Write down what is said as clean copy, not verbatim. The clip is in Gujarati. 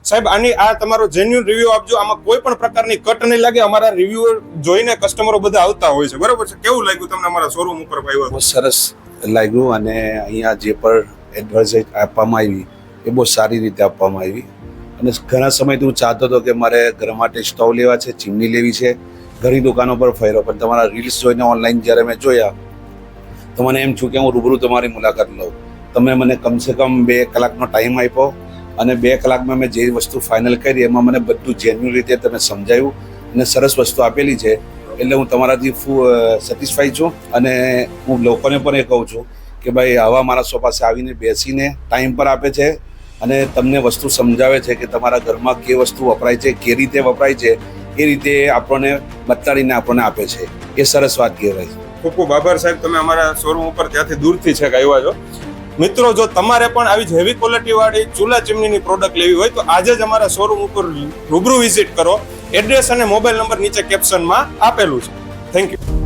સાહેબ આની આ તમારો જેન્યુઅન રિવ્યુ આપજો, આમાં કોઈ પણ પ્રકારની કટ નહીં લાગે. અમારા રિવ્યુ જોઈને કસ્ટમરો બધા આવતા હોય છે, બરાબર છે. કેવું લાગ્યું તમને અમારા શોરૂમ ઉપર આવ્યા? બહુ સરસ લાગ્યું અને અહીંયા જે પણ એડવર્ટાઇઝ આપવામાં આવી એ બહુ સારી રીતે આપવામાં આવી અને ઘણા સમયથી હું ચાહતો હતો કે મારે ઘર માટે સ્ટવ લેવા છે, ચીમની લેવી છે. ઘણી દુકાનો પર ફર્યો પણ તમારા રીલ્સ જોઈને ઓનલાઈન જ્યારે મેં જોયા તો મને એમ છું કે હું રૂબરૂ તમારી મુલાકાત લઉં. તમે મને કમસે કમ 2 કલાકનો ટાઈમ આપ્યો અને 2 કલાકમાં મેં જે વસ્તુ ફાઇનલ કરી એમાં મને બધું જેન્યુઅન રીતે તમે સમજાવ્યું અને સરસ વસ્તુ આપેલી છે. એટલે હું તમારાથી સેટિસ્ફાઈ છું અને હું લોકોને પણ એ કહું છું કે ભાઈ આવા માણસો પાસે આવીને બેસીને ટાઈમ પર આપે છે અને તમને વસ્તુ સમજાવે છે કે તમારા ઘરમાં કે વસ્તુ વપરાય છે, કે રીતે વપરાય છે, એ રીતે આપણને બતાડીને આપણને આપે છે. એ સરસ વાત કહેવાય છે. ખૂબ ખૂબ આભાર સાહેબ, તમે અમારા શોરૂમ ઉપર ત્યાંથી દૂરથી છે કે આવ્યા છો. મિત્રો, જો તમારે પણ આવી જ હેવી ક્વોલિટી વાળી ચૂલા ચીમનીની પ્રોડક્ટ લેવી હોય તો આજે જ અમારા શોરૂમ ઉપર રૂબરૂ વિઝિટ કરો. એડ્રેસ અને મોબાઈલ નંબર નીચે કેપ્શનમાં આપેલું છે. Thank you.